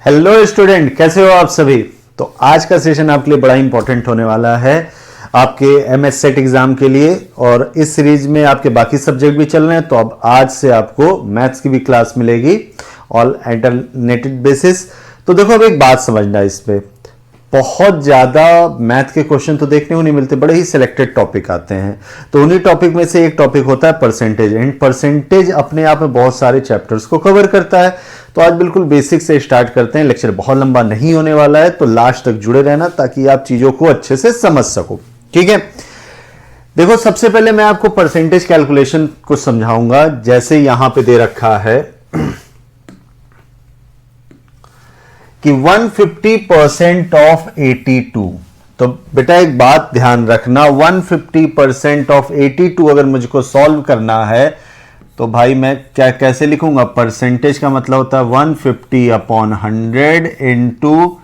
Hello student, कैसे हो आप सभी। तो आज का सेशन आपके लिए बड़ा इंपॉर्टेंट होने वाला है आपके एमएस सेट एग्जाम के लिए। और इस सीरीज में आपके बाकी सब्जेक्ट भी चल रहे हैं, तो अब आज से आपको मैथ्स की भी क्लास मिलेगी ऑल अल्टरनेटेड बेसिस। तो देखो, अब एक बात समझना, इसमें बहुत ज़्यादा मैथ के क्वेश्चन तो देखने को नहीं मिलते, बड़े ही सिलेक्टेड टॉपिक आते हैं। तो उन्हीं टॉपिक में से एक टॉपिक होता है परसेंटेज, एंड परसेंटेज अपने आप में बहुत सारे चैप्टर्स को कवर करता है। तो आज बिल्कुल बेसिक से स्टार्ट करते हैं। लेक्चर बहुत लंबा नहीं होने वाला है, तो लास्ट तक जुड़े रहना ताकि आप चीज़ों को अच्छे से समझ सको। ठीक है, देखो सबसे पहले मैं आपको परसेंटेज कैलकुलेशन को समझाऊंगा। जैसे यहां पे दे रखा है कि 150% ऑफ 82। तो बेटा एक बात ध्यान रखना, 150% ऑफ 82 अगर मुझको सॉल्व करना है तो भाई मैं क्या कैसे लिखूंगा। परसेंटेज का मतलब होता है 150/100 इंटू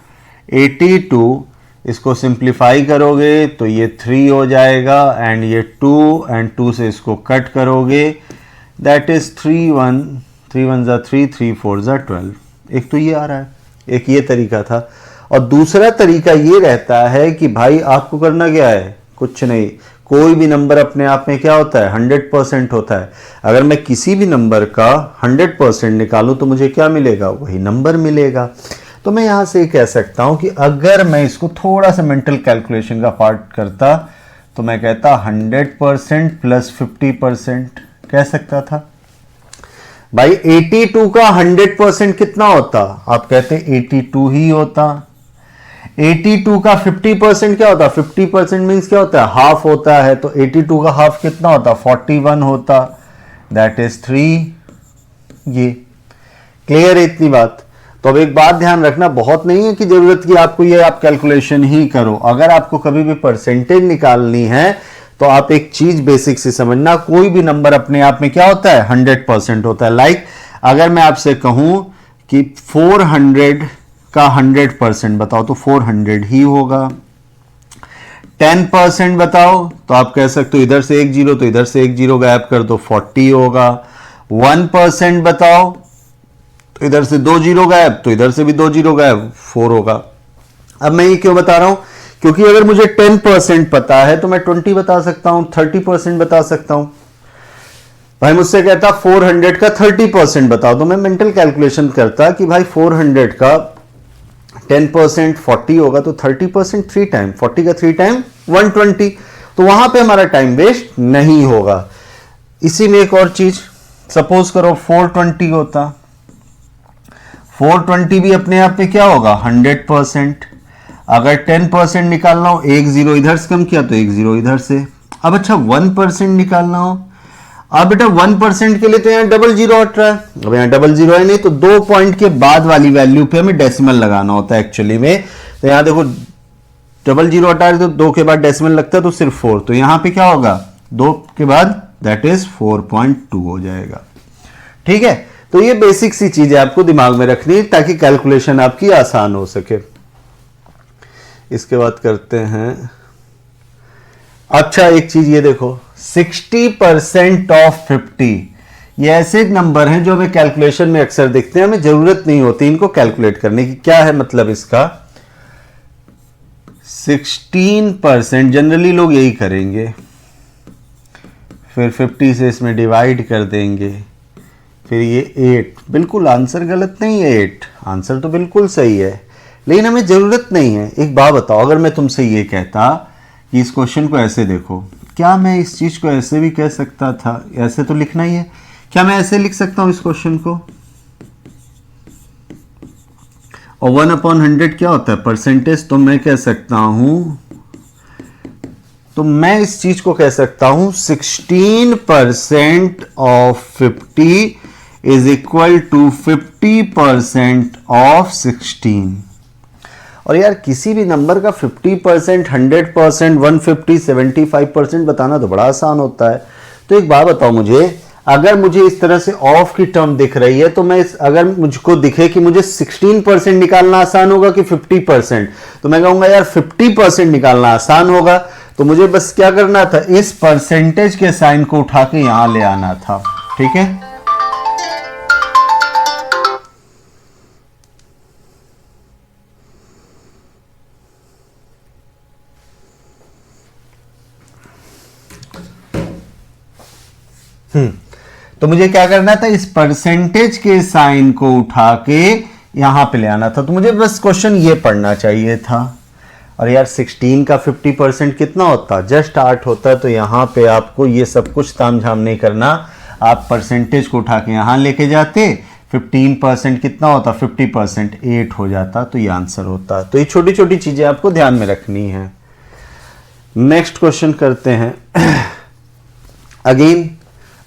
82। इसको सिंप्लीफाई करोगे तो ये 3 हो जाएगा, एंड ये 2 एंड 2 से इसको कट करोगे, दैट इज 3 1 जा 3 3 4 जा 12। एक तो ये आ रहा है, एक ये तरीका था। और दूसरा तरीका ये रहता है कि भाई आपको करना क्या है, कुछ नहीं, कोई भी नंबर अपने आप में क्या होता है 100% होता है। अगर मैं किसी भी नंबर का 100% निकालूं तो मुझे क्या मिलेगा, वही नंबर मिलेगा। तो मैं यहां से कह सकता हूं कि अगर मैं इसको थोड़ा सा मेंटल कैलकुलेशन का पार्ट करता तो मैं कहता 100% प्लस 50% कह सकता था। भाई 82 का 100% कितना होता, आप कहते 82 ही होता। 82 का 50% क्या होता, 50% मीन्स क्या होता है, हाफ होता है। तो 82 का हाफ कितना होता, 41 होता, दैट इज 3। ये क्लियर है इतनी बात। तो अब एक बात ध्यान रखना, बहुत नहीं है कि जरूरत की आपको ये आप कैलकुलेशन ही करो। अगर आपको कभी भी परसेंटेज निकालनी है तो आप एक चीज बेसिक से समझना, कोई भी नंबर अपने आप में क्या होता है 100% होता है। लाइक अगर मैं आपसे कहूं कि 400 का 100% बताओ तो 400 ही होगा। 10% बताओ तो आप कह सकते हो इधर से एक जीरो तो इधर से एक जीरो गायब कर दो, 40 होगा। 1% बताओ तो इधर से 2 जीरो गायब तो इधर से भी 2 जीरो गायब, 4 होगा। अब मैं ये क्यों बता रहा हूं, क्योंकि अगर मुझे 10% पता है तो मैं 20 बता सकता हूं, 30% बता सकता हूं। भाई मुझसे कहता 400 का 30% बताओ, तो मैं मेंटल कैलकुलेशन करता कि भाई 400 का 10% 40 होगा, तो 30% 3 टाइम 40 का 3 टाइम 120। तो वहां पे हमारा टाइम वेस्ट नहीं होगा। इसी में एक और चीज, सपोज करो 420 होता, 420 भी अपने आप में क्या होगा 100%। अगर 10% निकालना हो, एक जीरो इधर से कम किया तो एक जीरो इधर से। अब अच्छा 1% निकालना हो, अब बेटा 1% के लिए तो यहाँ डबल जीरो हट रहा है। अब यहाँ डबल जीरो है नहीं, तो 2 पॉइंट के बाद वाली वैल्यू पे हमें डेसिमल लगाना होता है एक्चुअली में। तो यहाँ देखो डबल जीरो हटा रहे तो 2 के बाद डेसिमल लगता है तो सिर्फ 4। तो यहाँ पे क्या होगा 2 के बाद, दैट इज 4.2 हो जाएगा। ठीक है, तो ये बेसिक सी चीज है आपको दिमाग में रखनी ताकि कैलकुलेशन आपकी आसान हो सके। इसके बाद करते हैं, अच्छा एक चीज ये देखो 60% ऑफ 50, ये ऐसे नंबर हैं जो हमें कैलकुलेशन में अक्सर दिखते हैं, हमें जरूरत नहीं होती इनको कैलकुलेट करने की। क्या है मतलब इसका, 16% जनरली लोग यही करेंगे, फिर 50 से इसमें डिवाइड कर देंगे, फिर ये 8। बिल्कुल आंसर गलत नहीं है, 8 आंसर तो बिल्कुल सही है, लेकिन हमें जरूरत नहीं है। एक बात बताओ, अगर मैं तुमसे ये कहता कि इस क्वेश्चन को ऐसे देखो, क्या मैं इस चीज को ऐसे भी कह सकता था, ऐसे तो लिखना ही है, क्या मैं ऐसे लिख सकता हूं इस क्वेश्चन को। और 1/100 क्या होता है परसेंटेज, तो मैं कह सकता हूं, तो मैं इस चीज को कह सकता हूं 16% of 50 is equal to 50% of 16। और यार किसी भी नंबर का 50%, 100%, 150, 75% बताना तो बड़ा आसान होता है। तो एक बात बताओ मुझे, अगर मुझे इस तरह से ऑफ की टर्म दिख रही है तो मैं अगर मुझको दिखे कि मुझे 16% निकालना आसान होगा कि 50%, तो मैं कहूंगा यार 50% निकालना आसान होगा। तो मुझे बस क्या करना था, इस परसेंटेज के साइन को उठा के यहां ले आना था। ठीक है, तो मुझे क्या करना था, इस परसेंटेज के साइन को उठा के यहां पे ले आना था। तो मुझे बस क्वेश्चन ये पढ़ना चाहिए था। और यार 16 का 50% कितना होता, जस्ट 8 होता। तो यहां पे आपको ये सब कुछ तामझाम नहीं करना, आप परसेंटेज को उठा के यहां लेके जाते, 15% कितना होता, 50% 8 हो जाता, तो ये आंसर होता। तो ये छोटी छोटी चीजें आपको ध्यान में रखनी है। नेक्स्ट क्वेश्चन करते हैं। अगेन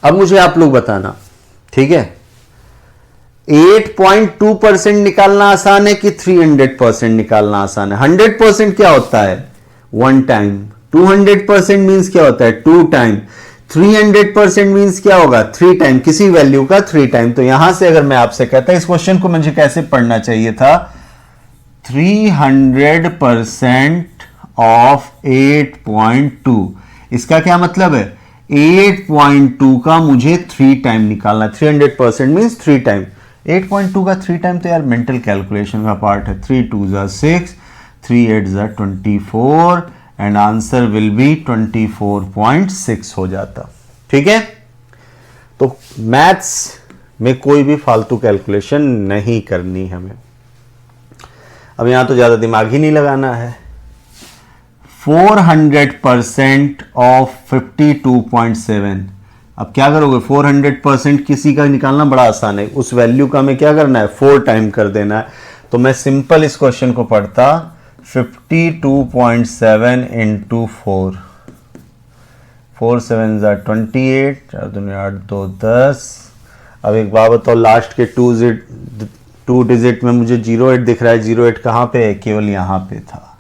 अब मुझे आप लोग बताना, ठीक है, 8.2% निकालना आसान है कि 300% निकालना आसान है? 100% क्या होता है, 1 टाइम। 200% मीन्स क्या होता है, 2 टाइम। 300% मीन्स क्या होगा, 3 टाइम, किसी वैल्यू का 3 टाइम। तो यहां से अगर मैं आपसे कहता, इस क्वेश्चन को मुझे कैसे पढ़ना चाहिए था, 300% ऑफ 8.2। इसका क्या मतलब है, 8.2 का मुझे 3 टाइम निकालना। 300% मीन्स 3 टाइम। 8.2 का 3 टाइम तो यार मेंटल कैलकुलेशन का पार्ट है। 3 2 ज़ा 6, 3 8 ज़ा 24 एंड आंसर विल बी 24.6 हो जाता। ठीक है, तो मैथ्स में कोई भी फालतू कैलकुलेशन नहीं करनी हमें। अब यहां तो ज्यादा दिमाग ही नहीं लगाना है। 400% ऑफ 52.7। अब क्या करोगे, 400% किसी का निकालना बड़ा आसान है। उस वैल्यू का हमें क्या करना है, 4 टाइम कर देना है। तो मैं सिंपल इस क्वेश्चन को पढ़ता, 52.7 इंटू 4, 4 7 ज़ा 28, 4 दूनी 8 2 10। अब एक बात बताओ, लास्ट के 2 डिजिट में मुझे 08 दिख रहा है। 08 कहाँ पे है, केवल यहाँ पे था।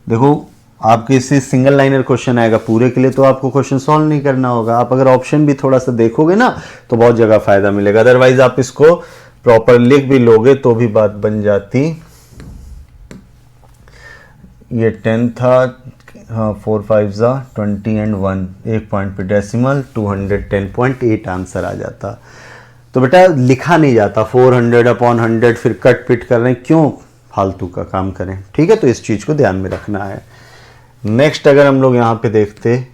देखो आपके इससे सिंगल लाइनर क्वेश्चन आएगा, पूरे के लिए तो आपको क्वेश्चन सॉल्व नहीं करना होगा। आप अगर ऑप्शन भी थोड़ा सा देखोगे ना तो बहुत जगह फायदा मिलेगा। अदरवाइज आप इसको प्रॉपर लिख भी लोगे तो भी बात बन जाती। ये 10 था, हाँ 4 5 ज़ा 20 एंड 1, एक पॉइंट पे डेसिमल, 210.8 आंसर आ जाता। तो बेटा लिखा नहीं जाता 400/100, फिर कट पिट कर रहे हैं, क्यों फालतू का काम करें। ठीक है, तो इस चीज को ध्यान में रखना है। नेक्स्ट अगर हम लोग यहां पे देखते,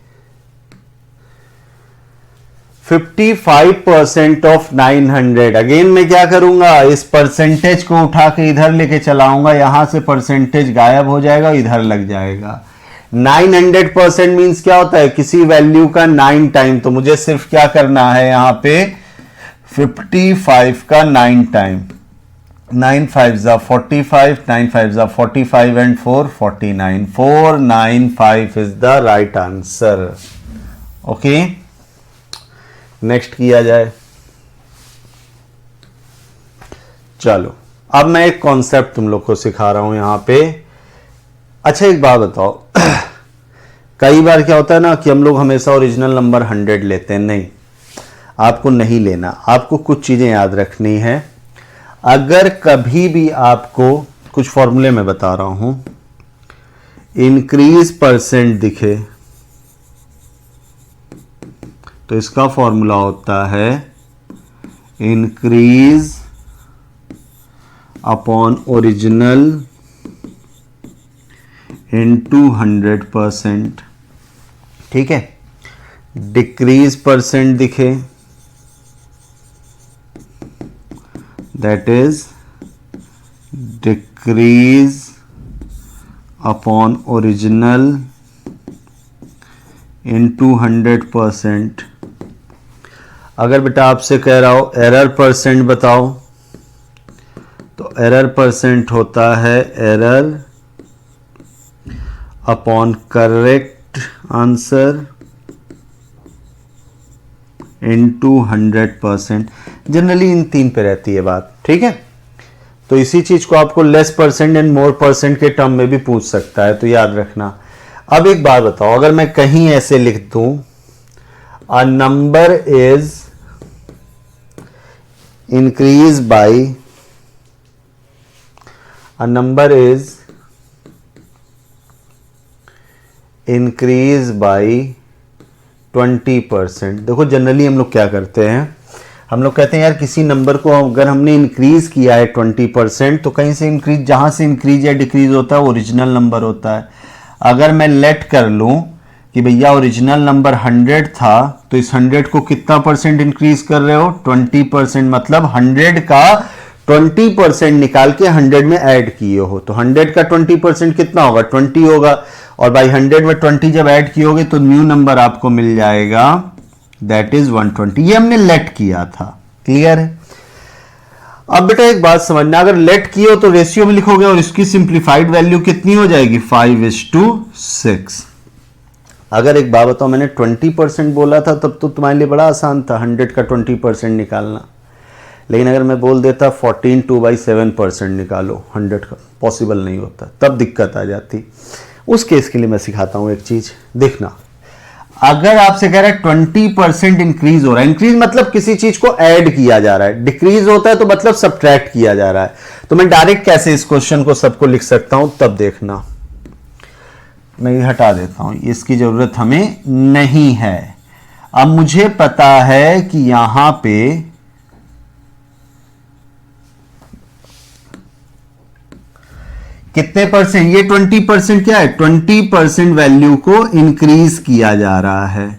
55% ऑफ 900। अगेन मैं क्या करूंगा, इस परसेंटेज को उठा के इधर लेके चलाऊंगा, यहां से परसेंटेज गायब हो जाएगा, इधर लग जाएगा। 900% मीन्स क्या होता है, किसी वैल्यू का 9 टाइम। तो मुझे सिर्फ क्या करना है, यहां पे 55 का 9 टाइम, 9 5 ज़ा 45, 9 5 ज़ा 45 and 4 49, 495 is the right answer. Okay, next किया जाए। चलो अब मैं एक कॉन्सेप्ट तुम लोग को सिखा रहा हूं यहां पे। अच्छा एक बात बताओ, कई बार क्या होता है ना कि हम लोग हमेशा ओरिजिनल नंबर 100 लेते हैं। नहीं, आपको नहीं लेना। आपको कुछ चीजें याद रखनी है। अगर कभी भी आपको कुछ फॉर्मूले में बता रहा हूं, इंक्रीज परसेंट दिखे तो इसका फॉर्मूला होता है इंक्रीज अपॉन ओरिजिनल इनटू 100%। ठीक है, डिक्रीज परसेंट दिखे that is decrease upon original into 100%। अगर बेटा आपसे कह रहा हो एरर परसेंट बताओ, तो एरर परसेंट होता है error upon correct answer into 100%। Generally in 3 पे रहती है बात। ठीक है, तो इसी चीज को आपको less percent and more percent के टर्म में भी पूछ सकता है, तो याद रखना। अब एक बात बताओ, अगर मैं कहीं ऐसे लिख दूं, a number is increase by, a number is increase by 20%। देखो जनरली हम लोग क्या करते हैं, हम लोग कहते हैं यार किसी नंबर को अगर हमने इंक्रीज किया है 20%, तो कहीं से इंक्रीज, जहां से इंक्रीज या डिक्रीज होता है ओरिजिनल नंबर होता है। अगर मैं लेट कर लूं कि भैया ओरिजिनल नंबर 100 था, तो इस 100 को कितना परसेंट इंक्रीज कर रहे हो, 20%, मतलब 100 का 20% निकाल के 100 में ऐड किए हो, तो 100 का 20% कितना होगा, 20 होगा, और बाई 100 में 20 जब ऐड किए तो न्यू नंबर आपको मिल जाएगा, दैट इज 120। ये हमने लेट किया था, क्लियर है। अब बेटा एक बात समझना, अगर लेट किए हो तो रेशियो में लिखोगे और इसकी सिंप्लीफाइड वैल्यू कितनी हो जाएगी, 5:6। अगर एक बात बताओ, मैंने 20% बोला था तब तो तुम्हारे लिए बड़ा आसान था 100 का 20% निकालना, लेकिन अगर मैं बोल देता 14 2/7% निकालो 100 का, पॉसिबल नहीं होता, तब दिक्कत आ जाती। उस केस के लिए मैं सिखाता हूं एक चीज, देखना, अगर आपसे कह रहा है 20% इंक्रीज हो रहा है, इंक्रीज मतलब किसी चीज को ऐड किया जा रहा है, डिक्रीज होता है तो मतलब सब्ट्रैक्ट किया जा रहा है, तो मैं डायरेक्ट कैसे इस क्वेश्चन को सबको लिख सकता हूं, तब देखना, मैं ये हटा देता हूं, इसकी जरूरत हमें नहीं है। अब मुझे पता है कि यहां पे कितने परसेंट, ये 20% क्या है, 20% वैल्यू को इंक्रीज किया जा रहा है,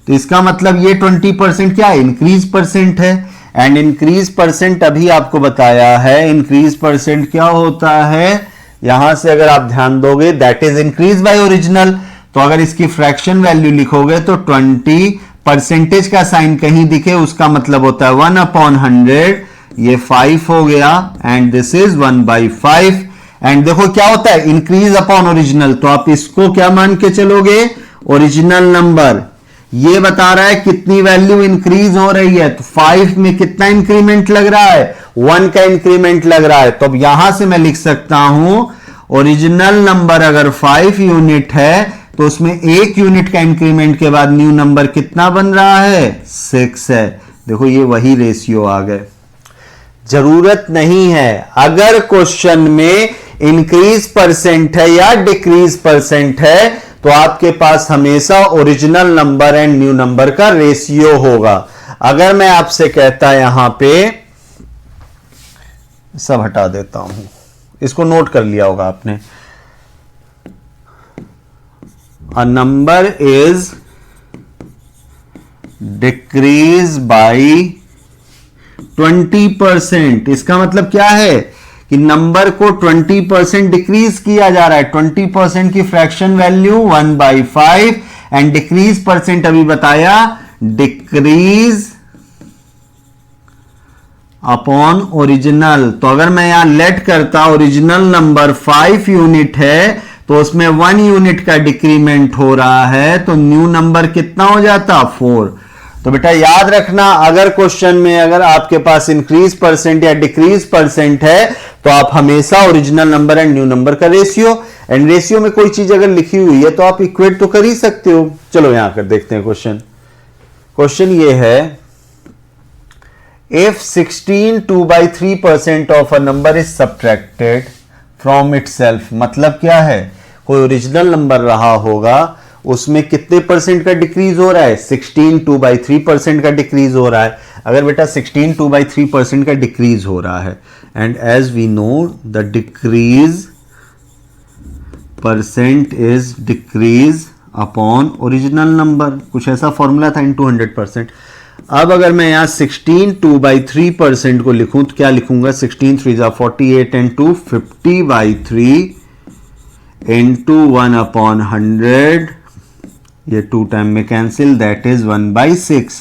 तो इसका मतलब ये 20% क्या है, इंक्रीज परसेंट है, एंड इंक्रीज परसेंट अभी आपको बताया है, इंक्रीज परसेंट क्या होता है, यहां से अगर आप ध्यान दोगे that is increase by original, तो अगर इसकी फ्रैक्शन वैल्यू लिखोगे तो 20 परसेंटेज का साइन कहीं दिखे उसका मतलब होता है 1/100, ये 5 हो गया, एंड दिस इज 1/5, एंड देखो क्या होता है, इंक्रीज अपॉन ओरिजिनल, तो आप इसको क्या मान के चलोगे, ओरिजिनल नंबर, ये बता रहा है कितनी वैल्यू इंक्रीज हो रही है, तो 5 में कितना इंक्रीमेंट लग रहा है, 1 का इंक्रीमेंट लग रहा है, तो अब यहां से मैं लिख सकता हूं ओरिजिनल नंबर अगर 5 यूनिट है तो उसमें 1 यूनिट का इंक्रीमेंट के बाद न्यू नंबर कितना बन रहा है, 6 है। देखो ये वही रेशियो आ गए, जरूरत नहीं है अगर क्वेश्चन में इंक्रीज परसेंट है या डिक्रीज परसेंट है तो आपके पास हमेशा original number and new number का रेशियो होगा। अगर मैं आपसे कहता यहां पे, सब हटा देता हूं, इसको नोट कर लिया होगा आपने, a number is decrease by 20%, इसका मतलब क्या है कि नंबर को 20% डिक्रीज किया जा रहा है, 20% की fraction value 1/5, and decrease percent अभी बताया डिक्रीज अपॉन ओरिजिनल, तो अगर मैं यहां लेट करता ओरिजिनल नंबर 5 यूनिट है तो उसमें 1 यूनिट का डिक्रीमेंट हो रहा है, तो न्यू नंबर कितना हो जाता, 4। तो बेटा याद रखना, अगर क्वेश्चन में अगर आपके पास इंक्रीज परसेंट या डिक्रीज परसेंट है तो आप हमेशा original number and new number का रेशियो, एंड रेशियो में कोई चीज अगर लिखी हुई है तो आप इक्वेट तो कर ही सकते हो। चलो यहां कर देखते हैं क्वेश्चन ये है, if 16 2/3% of a number is subtracted from itself, मतलब क्या है, कोई ओरिजिनल नंबर रहा होगा उसमें कितने परसेंट का डिक्रीज हो रहा है, 16 2/3% का डिक्रीज हो रहा है। अगर बेटा 16 2/3% का डिक्रीज हो रहा है, and as we know the decrease percent is decrease upon original number, कुछ ऐसा फॉर्मूला था इन 200%। अब अगर मैं यहां 16 2/3% को लिखूं तो क्या लिखूंगा, 16 3 48 एंड 2 50/3 इंटू 1/100, ये 2 टाइम में कैंसिल, दैट इज 1/6।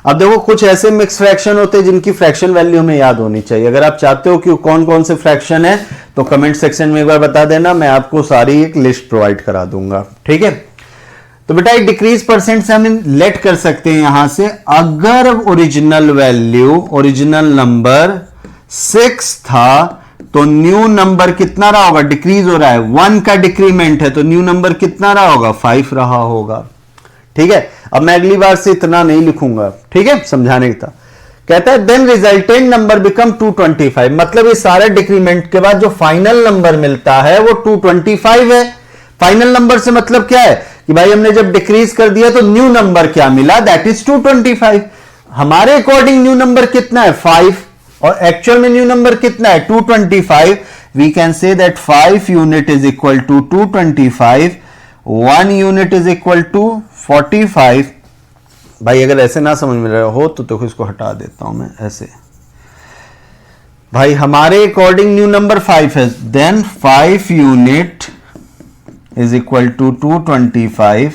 अब देखो कुछ ऐसे मिक्स फ्रैक्शन होते हैं जिनकी फ्रैक्शन वैल्यू में याद होनी चाहिए। अगर आप चाहते हो कि कौन कौन से फ्रैक्शन है तो कमेंट सेक्शन में एक बार बता देना, मैं आपको सारी एक लिस्ट प्रोवाइड करा दूंगा, ठीक है। तो बेटा एक डिक्रीज परसेंट से हम लेट कर सकते हैं यहां से, अगर ओरिजिनल वैल्यू, ओरिजिनल नंबर 6 था तो न्यू नंबर कितना रहा होगा, डिक्रीज हो रहा है, 1 का डिक्रीमेंट है तो न्यू नंबर कितना रहा होगा, 5 रहा होगा, ठीक है। अब मैं अगली बार से इतना नहीं लिखूंगा, ठीक है, समझाने का। कहता है देन रिजल्टेंट नंबर बिकम 225, मतलब ये सारे डिक्रीमेंट के बाद जो फाइनल नंबर मिलता है वो 225 है। फाइनल नंबर से मतलब क्या है कि भाई हमने जब डिक्रीज कर दिया तो न्यू नंबर क्या मिला, दैट इज 225। हमारे अकॉर्डिंग न्यू नंबर कितना है, 5, और एक्चुअल में न्यू नंबर कितना है, 225। We can say that 5 unit is equal to 225, 1 unit is equal to 45। भाई अगर ऐसे ना समझ में रहा हो तो देखो इसको हटा देता हूं मैं ऐसे। भाई हमारे अकॉर्डिंग न्यू नंबर 5 है, then 5 unit is equal to 225,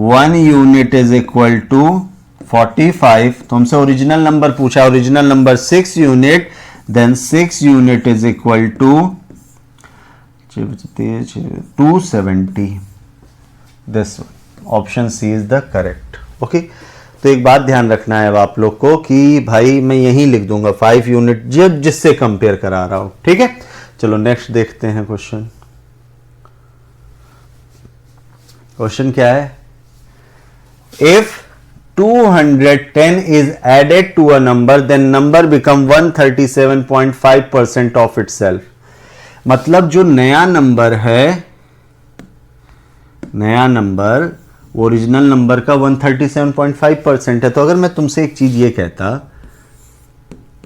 1 unit is equal to 45। तो हमसे ओरिजिनल नंबर पूछा, original number 6 unit, then 6 unit is equal to 270। This option C is the correct. Okay, तो एक बात ध्यान रखना है अब आप लोग को कि भाई मैं यहीं लिख दूंगा 5 यूनिट जब जिससे कंपेयर करा रहा हूं, ठीक है। चलो नेक्स्ट देखते हैं क्वेश्चन। क्वेश्चन क्या है, if 210 is added to a number then number become 137.5% of itself। मतलब जो नया नंबर है, नया नंबर ओरिजिनल नंबर का 137.5% है। तो अगर मैं तुमसे एक चीज ये कहता,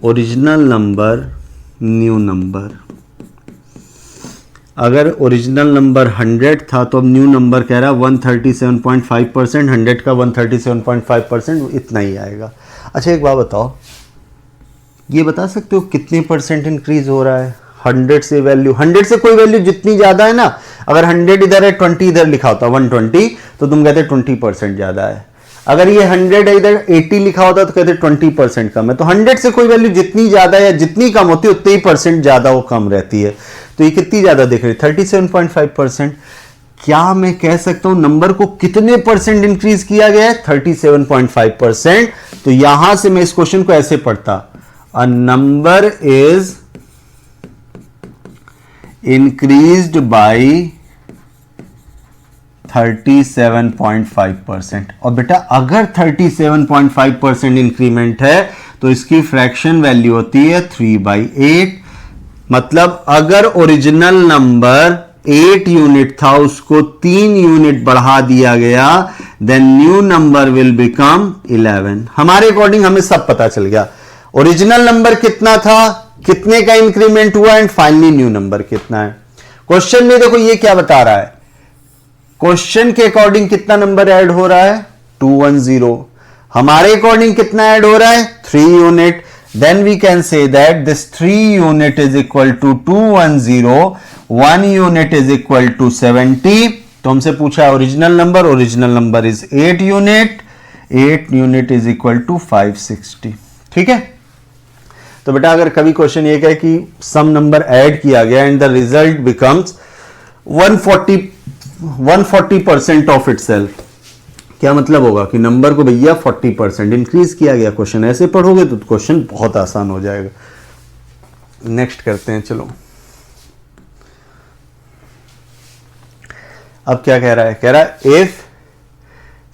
ओरिजिनल नंबर न्यू नंबर, अगर ओरिजिनल नंबर 100 था तो अब न्यू नंबर कह रहा है 137.5%, 100 का 137.5% इतना ही आएगा। अच्छा एक बात बताओ, ये बता सकते हो कितने परसेंट इंक्रीज हो रहा है 100 से? वैल्यू 100 से कोई वैल्यू जितनी ज्यादा है ना, अगर 100 इधर है 20 इधर लिखा होता 120 तो तुम कहते 20% ज्यादा है। अगर ये 100 है इधर 80 लिखा होता तो कहते 20% कम है। तो 100 से कोई वैल्यू जितनी ज्यादा या जितनी कम होती है उतनी ही परसेंट ज्यादा वो कम रहती है। तो ये कितनी ज्यादा दिख रही है 37.5%। क्या मैं कह सकता हूं नंबर को कितने परसेंट इंक्रीज किया गया है 37.5%। तो यहां से मैं इस क्वेश्चन को ऐसे पढ़ता, a number is increased by 37.5%। और बेटा अगर 37.5% इंक्रीमेंट है तो इसकी फ्रैक्शन वैल्यू होती है 3/8। मतलब अगर ओरिजिनल नंबर 8 यूनिट था उसको 3 यूनिट बढ़ा दिया गया, then new number will become 11। हमारे अकॉर्डिंग हमें सब पता चल गया, ओरिजिनल नंबर कितना था, कितने का इंक्रीमेंट हुआ एंड फाइनली न्यू नंबर कितना है। क्वेश्चन में देखो ये क्या बता रहा है, क्वेश्चन के अकॉर्डिंग कितना नंबर ऐड हो रहा है 210। हमारे अकॉर्डिंग कितना ऐड हो रहा है 3 unit. Then we can say that this 3 unit is equal to 210, 1 unit is equal to 70। तो हमसे पूछा है original number is 8 unit, 8 unit is equal to 560। ठीक है। तो बेटा अगर कभी क्वेश्चन ये कहे कि सम नंबर ऐड किया गया and the result becomes 140% of itself, क्या मतलब होगा कि नंबर को भैया 40% इंक्रीज किया गया। क्वेश्चन ऐसे पढ़ोगे तो क्वेश्चन बहुत आसान हो जाएगा। नेक्स्ट करते हैं, चलो अब क्या कह रहा है, कह रहा है if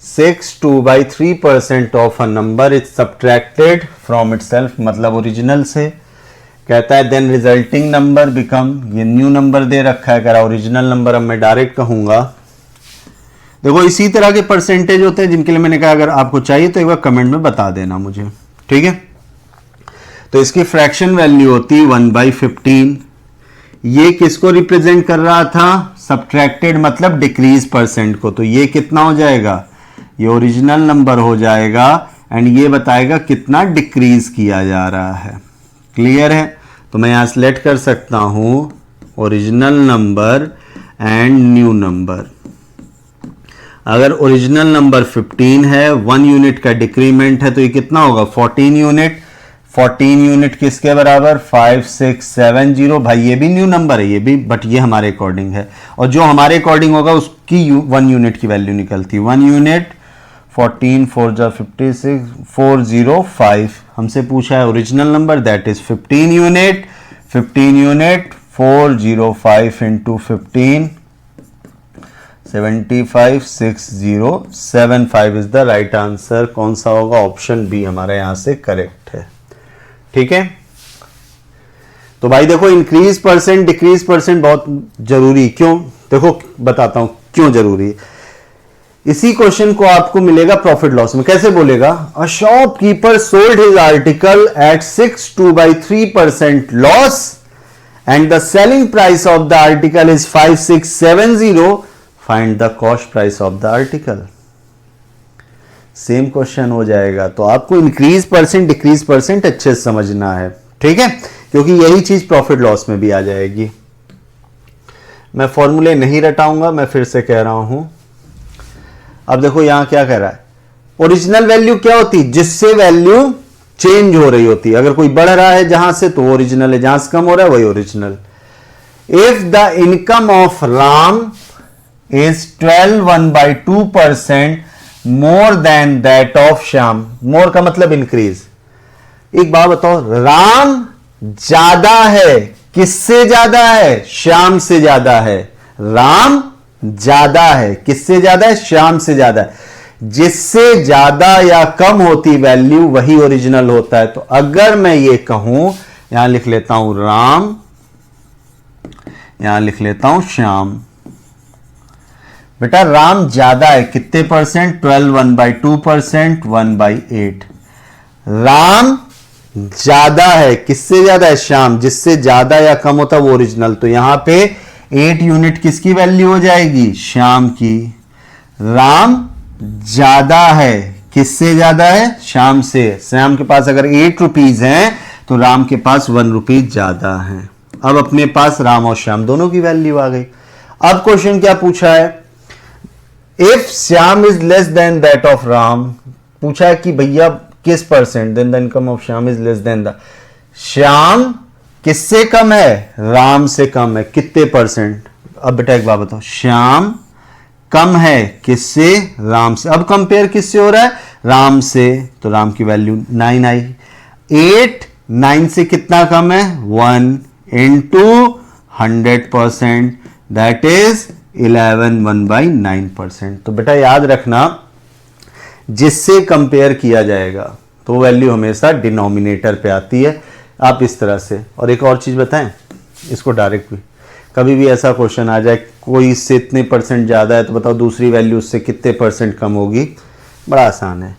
62/3% of a number is subtracted from itself, मतलब ओरिजिनल से, कहता है देन रिजल्टिंग नंबर बिकम, ये न्यू नंबर दे रखा है, कह रहा ओरिजिनल नंबर, अब मैं डायरेक्ट कहूंगा। देखो इसी तरह के परसेंटेज होते हैं जिनके लिए मैंने कहा अगर आपको चाहिए तो एक बार कमेंट में बता देना मुझे, ठीक है। तो इसकी फ्रैक्शन वैल्यू होती 1/15। ये किसको रिप्रेजेंट कर रहा था, सब्ट्रैक्टेड मतलब डिक्रीज परसेंट को। तो ये कितना हो जाएगा, ये ओरिजिनल नंबर हो जाएगा एंड ये बताएगा कितना डिक्रीज किया जा रहा है। क्लियर है। तो मैं यहां सेलेक्ट कर सकता हूं original number and new number. अगर ओरिजिनल नंबर 15 है, 1 यूनिट का डिक्रीमेंट है, तो ये कितना होगा 14 यूनिट। 14 यूनिट किसके बराबर 5670। भाई ये भी न्यू नंबर है, ये भी, बट ये हमारे अकॉर्डिंग है और जो हमारे अकॉर्डिंग होगा उसकी 1 यूनिट की वैल्यू निकलती। 1 यूनिट 14 4 जा 56 405। हमसे पूछा है original number that is 15 unit. 15 unit 405 into 15 756075 is the right answer. कौन सा होगा, ऑप्शन बी हमारे यहां से करेक्ट है। ठीक है। तो भाई देखो इंक्रीज परसेंट डिक्रीज परसेंट बहुत जरूरी, क्यों, देखो बताता हूं क्यों जरूरी है। इसी क्वेश्चन को आपको मिलेगा प्रॉफिट लॉस में। कैसे बोलेगा, a shopkeeper sold his article at 62/3% loss and the selling price of the article is 5670। Find the cost price of the article. Same question हो जाएगा। तो आपको इंक्रीज परसेंट डिक्रीज परसेंट अच्छे से समझना है, ठीक है, क्योंकि यही चीज प्रॉफिट लॉस में भी आ जाएगी। मैं फॉर्मूले नहीं रटाऊंगा, मैं फिर से कह रहा हूं। अब देखो यहां क्या कह रहा है, ओरिजिनल वैल्यू क्या होती है, जिससे वैल्यू चेंज हो रही होती है। अगर कोई बढ़ रहा है जहां से तो ओरिजिनल है, जहां से कम हो रहा है वही original. If the income of Ram is 12.1/2% more than that of Shyam, more का मतलब इंक्रीज। एक बात बताओ, राम ज्यादा है, किससे ज्यादा है, श्याम से ज्यादा है। राम ज्यादा है, किससे ज्यादा है, श्याम से ज्यादा है। जिससे ज्यादा या कम होती वैल्यू वही ओरिजिनल होता है। तो अगर मैं ये कहूं, यहां लिख लेता हूं राम, यहां लिख लेता हूं श्याम। बेटा राम ज्यादा है, कितने परसेंट, 12/1/2%, 1/8। राम ज्यादा है, किससे ज्यादा है, श्याम। जिससे ज्यादा या कम होता है वो ओरिजिनल। तो यहां पे 8 यूनिट किसकी वैल्यू हो जाएगी, श्याम की। राम ज्यादा है, किससे ज्यादा है, श्याम से। श्याम के पास अगर 8 रुपीज हैं तो राम के पास 1 रुपीज ज्यादा है। अब अपने पास राम और श्याम दोनों की वैल्यू आ गई। अब क्वेश्चन क्या पूछा है, if Shyam is less than that of Ram, पूछा है कि भैया किस percent, then the income of Shyam is less than the, Shyam किससे कम है, राम से कम है, कितने परसेंट। अब बेटा एक बात बताओ, श्याम कम है किससे, राम से। अब कंपेयर किससे हो रहा है, राम से। तो राम की वैल्यू 9 आई। 8 9 से कितना कम है, 1 इंटू 100%, दैट इज 11 1/9%। तो बेटा याद रखना, जिससे कंपेयर किया जाएगा तो वैल्यू हमेशा डिनोमिनेटर पे आती है। आप इस तरह से। और एक और चीज बताएं, इसको डायरेक्ट भी, कभी भी ऐसा क्वेश्चन आ जाए कोई इससे इतने परसेंट ज्यादा है तो बताओ दूसरी वैल्यू उससे कितने परसेंट कम होगी। बड़ा आसान है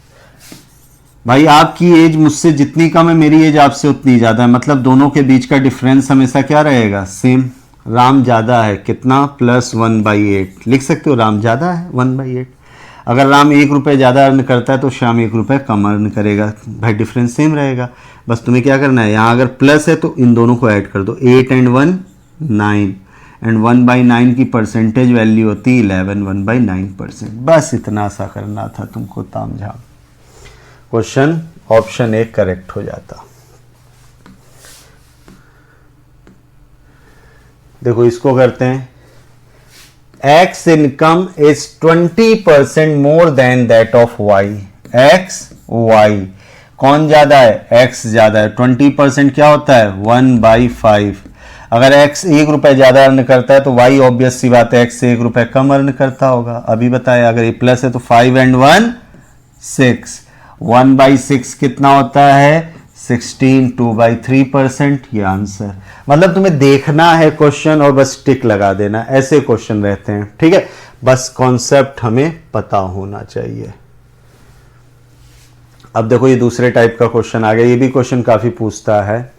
भाई, आपकी एज मुझसे जितनी कम है मेरी एज आपसे उतनी ज्यादा है, मतलब दोनों के बीच का डिफरेंस हमेशा क्या रहेगा, सेम। राम ज्यादा है, कितना, +1/8 लिख सकते हो। राम ज्यादा है 1/8। अगर राम 1 रुपये ज्यादा अर्न करता है तो श्याम 1 रुपये कम अर्न करेगा, भाई डिफरेंस सेम रहेगा। बस तुम्हें क्या करना है, यहाँ अगर प्लस है तो इन दोनों को ऐड कर दो, 8 and 1 9, एंड 1/9 की परसेंटेज वैल्यू होती 11 1/9%। बस इतना सा करना था तुमको तामझाम, क्वेश्चन ऑप्शन ए करेक्ट हो जाता। देखो इसको करते हैं, X income is 20% more than that of Y। X Y कौन ज्यादा है, X ज्यादा है। 20% क्या होता है, 1/5। अगर X 1 रुपए ज्यादा अर्न करता है तो Y ऑब्वियस सी बात है X से 1 रुपए कम अर्न करता होगा। अभी बताया, अगर ये प्लस है तो 5 and 1 6, 1/6 कितना होता है, 16, 2/3%। ये आंसर, मतलब तुम्हें देखना है क्वेश्चन और बस टिक लगा देना, ऐसे क्वेश्चन रहते हैं, ठीक है। बस कॉन्सेप्ट हमें पता होना चाहिए। अब देखो ये दूसरे टाइप का क्वेश्चन आ गया, ये भी क्वेश्चन काफी पूछता है।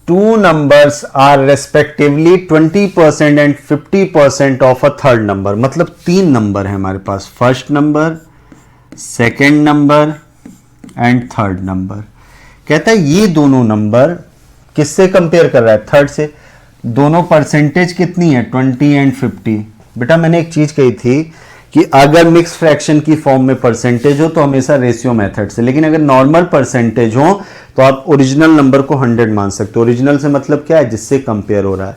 2 numbers are respectively 20% and 50% of a third number। मतलब 3 नंबर है हमारे पास, first number, second number and third number. कहता है ये दोनों नंबर किससे कंपेयर कर रहा है, थर्ड से। दोनों परसेंटेज कितनी है, 20 and 50। बेटा मैंने एक चीज कही थी कि अगर मिक्स फ्रैक्शन की फॉर्म में परसेंटेज हो तो हमेशा रेशियो मेथड से, लेकिन अगर नॉर्मल परसेंटेज हो तो आप ओरिजिनल नंबर को 100 मान सकते हो। ओरिजिनल से मतलब क्या है, जिससे कंपेयर हो रहा है।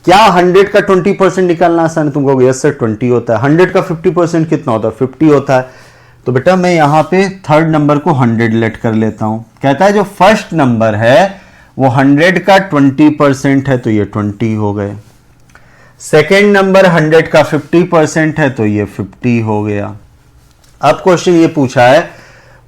क्या 100 का 20% निकालना आसान है, तुम कहोगे यस सर 20 होता है। 100 का 50% कितना होता है, 50 होता है। तो बेटा मैं यहां पे थर्ड नंबर को 100 लेट कर लेता हूं। कहता है जो फर्स्ट नंबर है वो 100 का 20% है तो ये 20 हो गए। सेकेंड नंबर 100 का 50% है तो ये 50 हो गया। अब क्वेश्चन ये पूछा है,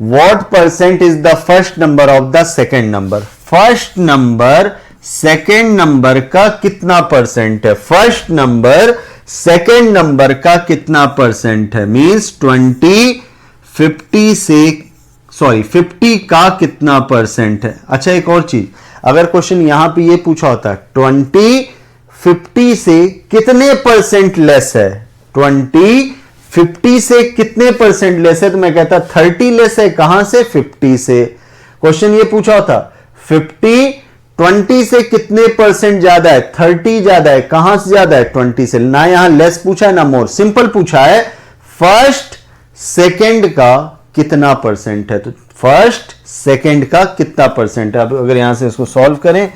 what percent is the first number of the second number. First number second number का कितना परसेंट है, फर्स्ट नंबर सेकेंड नंबर का कितना परसेंट है, मींस 50 का कितना परसेंट है। अच्छा एक और चीज, अगर क्वेश्चन यहां पे ये पूछा होता है 20 50 से कितने परसेंट लेस है? 20 50 से कितने परसेंट लेस है? तो मैं कहता 30 लेस है। कहां से? 50 से। क्वेश्चन ये पूछा होता 50 20 से कितने परसेंट ज्यादा है? 30 ज्यादा है। कहां से ज्यादा है? 20 से। ना यहां लेस पूछा है ना मोर, सिंपल पूछा है फर्स्ट सेकंड का कितना परसेंट है। तो फर्स्ट सेकंड का कितना परसेंट है? अब अगर यहां से इसको सॉल्व करें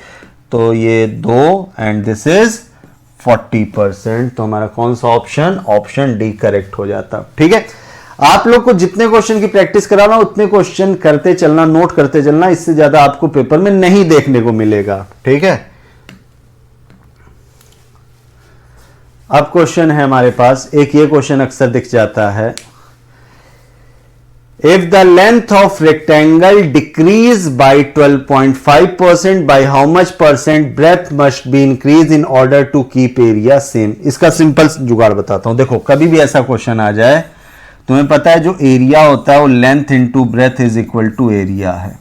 तो ये 2 एंड दिस इज 40%। तो हमारा कौन सा ऑप्शन? ऑप्शन डी करेक्ट हो जाता। ठीक है, आप लोग को जितने क्वेश्चन की प्रैक्टिस करा रहा हूं उतने क्वेश्चन करते चलना, नोट करते चलना, इससे ज्यादा आपको पेपर में नहीं देखने को मिलेगा। ठीक है, अब क्वेश्चन है हमारे पास एक, ये क्वेश्चन अक्सर दिख जाता है, if the length of rectangle decrease by 12.5%, by how much percent breadth must be increased in order to keep area same? इसका सिंपल जुगाड़ बताता हूं। देखो, कभी भी ऐसा क्वेश्चन आ जाए, तुम्हें पता है जो एरिया होता है वो length into breadth is equal to area है।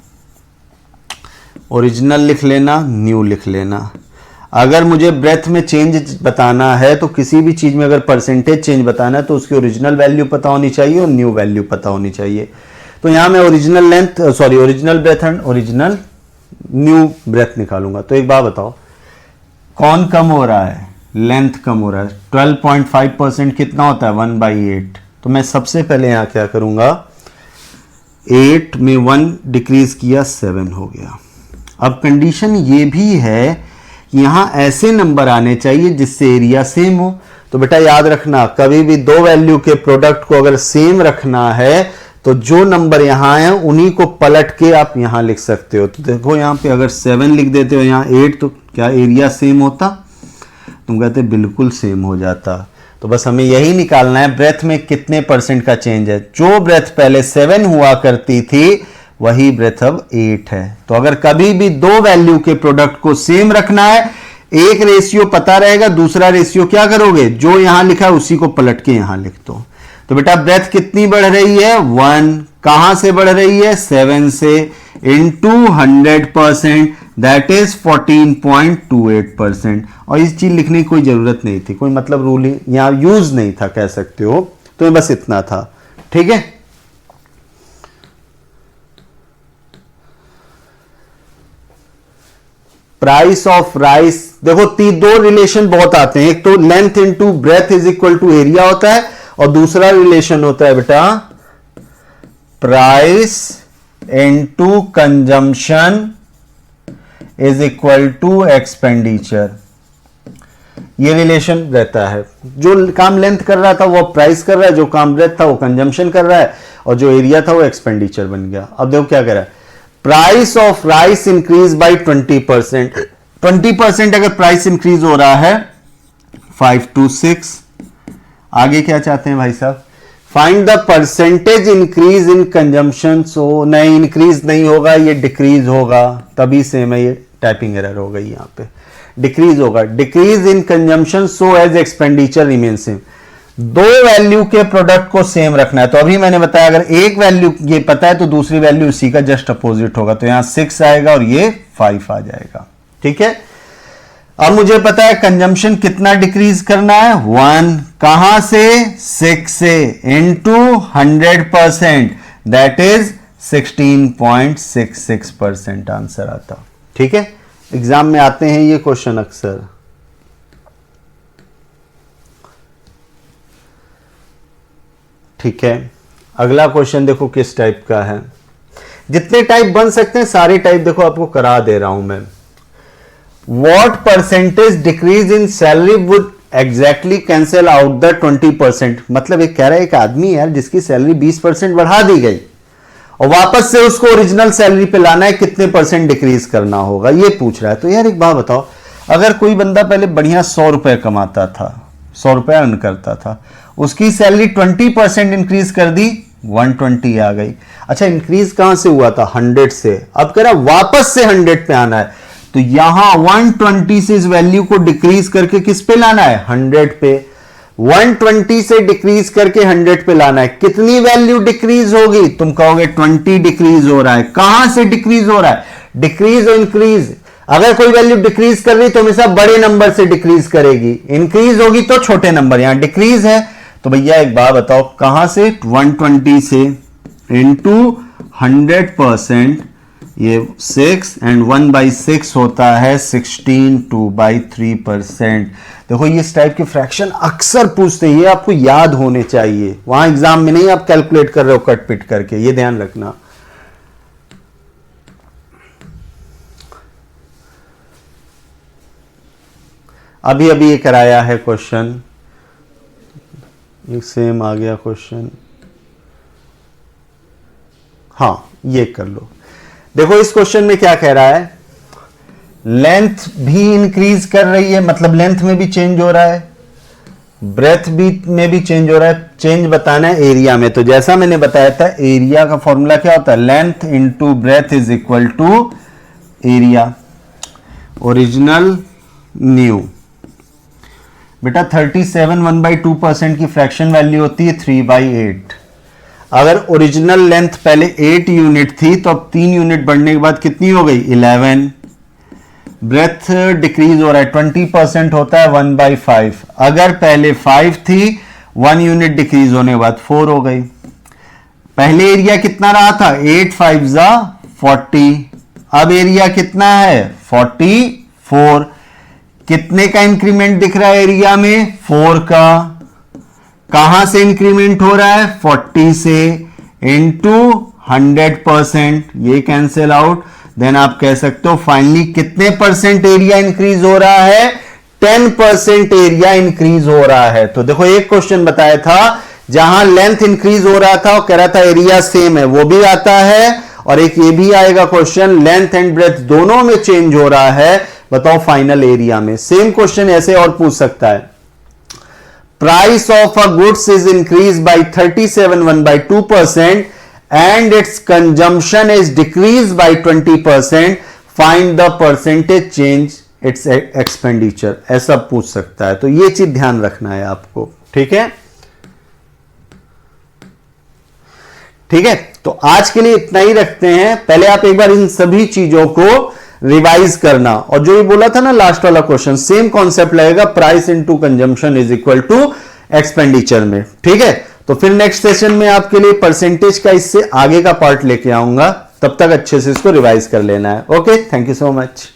ओरिजिनल लिख लेना, न्यू लिख लेना। अगर मुझे ब्रेथ में चेंज बताना है तो किसी भी चीज में अगर परसेंटेज चेंज बताना है तो उसकी ओरिजिनल वैल्यू पता होनी चाहिए और न्यू वैल्यू पता होनी चाहिए। तो यहां मैं original length original breadth and original new breadth निकालूंगा। तो एक बात बताओ, कौन कम हो रहा है? लेंथ कम हो रहा है। 12.5% कितना होता है? 1/8। तो मैं सबसे पहले यहां क्या करूंगा, 8 में 1 डिक्रीज किया, 7 हो गया। अब कंडीशन ये भी है यहां ऐसे नंबर आने चाहिए जिससे एरिया सेम हो। तो बेटा याद रखना, कभी भी दो वैल्यू के प्रोडक्ट को अगर सेम रखना है तो जो नंबर यहां है उन्हीं को पलट के आप यहां लिख सकते हो। तो देखो यहां पे अगर 7 लिख देते हो, यहां 8, तो क्या एरिया सेम होता? तुम कहते बिल्कुल सेम हो जाता। तो बस हमें यही निकालना है ब्रेथ में कितने परसेंट का चेंज है। जो ब्रेथ पहले 7 हुआ करती थी वही ब्रेथ अब 8 है। तो अगर कभी भी दो वैल्यू के प्रोडक्ट को सेम रखना है, एक रेशियो पता रहेगा, दूसरा रेशियो क्या करोगे? जो यहां लिखा है उसी को पलट के यहां लिख दो। तो बेटा ब्रेथ कितनी बढ़ रही है? 1। कहां से बढ़ रही है? 7 से, इंटू 100%, दैट इज 14.28%। और इस चीज लिखने की कोई जरूरत नहीं थी, कोई मतलब रूल यहां यूज नहीं था, कह सकते हो। तो बस इतना था। ठीक है, प्राइस ऑफ राइस, देखो दो रिलेशन बहुत आते हैं। एक तो length into breadth is equal to area होता है और दूसरा रिलेशन होता है बेटा price into consumption is equal to expenditure. ये रिलेशन रहता है। जो काम लेंथ कर रहा था वो प्राइस कर रहा है, जो काम ब्रेथ था वो कंजम्पशन कर रहा है, और जो एरिया था वो एक्सपेंडिचर बन गया। अब देखो क्या कह रहा है, price of rice increase by 20%। 20% अगर प्राइस इंक्रीज हो रहा है 5 to 6। आगे क्या चाहते हैं भाई साहब? Find the percentage increase in consumption. So नहीं, इंक्रीज नहीं होगा, ये डिक्रीज होगा, तभी से मैं ये टाइपिंग एरर हो गई यहां पे। डिक्रीज होगा, decrease in consumption so as expenditure remain same. दो वैल्यू के प्रोडक्ट को सेम रखना है। तो अभी मैंने बताया अगर एक वैल्यू ये पता है तो दूसरी वैल्यू उसी का जस्ट अपोजिट होगा। तो यहां 6 आएगा और ये 5 आ जाएगा। ठीक है, अब मुझे पता है कंजम्पशन कितना डिक्रीज करना है? 1। कहां से? 6 से, इंटू 100%, दैट इज 16.66% आंसर आता। ठीक है, एग्जाम में आते हैं ये क्वेश्चन अक्सर। ठीक है, अगला क्वेश्चन देखो किस टाइप का है। जितने टाइप बन सकते हैं सारे टाइप देखो आपको करा दे रहा हूं मैं। What percentage decrease in salary would exactly cancel out the 20%? मतलब एक कह रहा है एक आदमी यार जिसकी सैलरी 20% बढ़ा दी गई और वापस से उसको ओरिजिनल सैलरी पे लाना है, कितने परसेंट डिक्रीज करना होगा ये पूछ रहा है। तो यार एक बात बताओ, अगर कोई बंदा पहले बढ़िया 100 रुपए कमाता था, 100 रुपए अर्न करता था, उसकी सैलरी 20% इंक्रीज कर दी, 120 आ गई। अच्छा, इंक्रीज कहां से हुआ था? 100 से। अब कह रहा वापस से 100 पे आना है, तो यहां 120 से इस वैल्यू को डिक्रीज करके किस पे लाना है? 100 पे। 120 से डिक्रीज करके 100 पे लाना है। कितनी वैल्यू डिक्रीज होगी? तुम कहोगे 20 डिक्रीज हो रहा है। कहां से डिक्रीज हो रहा है? डिक्रीज और इंक्रीज अगर कोई वैल्यू डिक्रीज कर रही तो हमेशा बड़े नंबर से डिक्रीज करेगी, इंक्रीज होगी तो छोटे नंबर, यहां डिक्रीज है तो भैया एक बात बताओ कहां से 120 से इंटू 100%, ये 6 एंड 1/6 होता है 16 2/3%। देखो ये इस टाइप के फ्रैक्शन अक्सर पूछते हैं, ये आपको याद होने चाहिए, वहां एग्जाम में नहीं आप कैलकुलेट कर रहे हो कट पिट करके, ये ध्यान रखना। अभी अभी ये कराया है क्वेश्चन, एक सेम आ गया क्वेश्चन, हाँ ये कर लो। देखो इस क्वेश्चन में क्या कह रहा है, लेंथ भी इंक्रीज कर रही है, मतलब लेंथ में भी चेंज हो रहा है, ब्रेथ भी में भी चेंज हो रहा है, चेंज बताना है एरिया में। तो जैसा मैंने बताया था एरिया का फॉर्मूला क्या होता है, length into breadth is equal to area, original new. बेटा 37 1/2% की फ्रैक्शन वैल्यू होती है 3/8। अगर ओरिजिनल लेंथ पहले 8 यूनिट थी तो अब 3 यूनिट बढ़ने के बाद कितनी हो गई 11। ब्रेथ डिक्रीज हो रहा है, 20% होता है 1/5। अगर पहले 5 थी, 1 यूनिट डिक्रीज होने के बाद 4 हो गई। पहले एरिया कितना रहा था 8 5 जा 40, अब एरिया कितना है 44। कितने का इंक्रीमेंट दिख रहा है एरिया में 4 का। कहां से इंक्रीमेंट हो रहा है 40 से, इंटू 100%, ये कैंसिल आउट। देन आप कह सकते हो फाइनली कितने परसेंट एरिया इंक्रीज हो रहा है 10% एरिया इंक्रीज हो रहा है। तो देखो एक क्वेश्चन बताया था जहां लेंथ इंक्रीज हो रहा था और कह रहा था एरिया सेम है, वो भी आता है, और एक ये भी आएगा क्वेश्चन लेंथ एंड ब्रेथ दोनों में चेंज हो रहा है, बताओ फाइनल एरिया में। सेम क्वेश्चन ऐसे और पूछ सकता है, price of a goods is increase by 37 1/2% and its consumption is decreased by 20%, find the percentage change its expenditure, ऐसा पूछ सकता है। तो ये चीज ध्यान रखना है आपको, ठीक है। ठीक है, तो आज के लिए इतना ही रखते हैं। पहले आप एक बार इन सभी चीजों को रिवाइज करना, और जो ये बोला था ना लास्ट वाला क्वेश्चन, सेम कॉन्सेप्ट लगेगा, price into consumption is equal to expenditure में। ठीक है, तो फिर नेक्स्ट सेशन में आपके लिए परसेंटेज का इससे आगे का पार्ट लेके आऊंगा, तब तक अच्छे से इसको रिवाइज कर लेना है। Okay, thank you so much.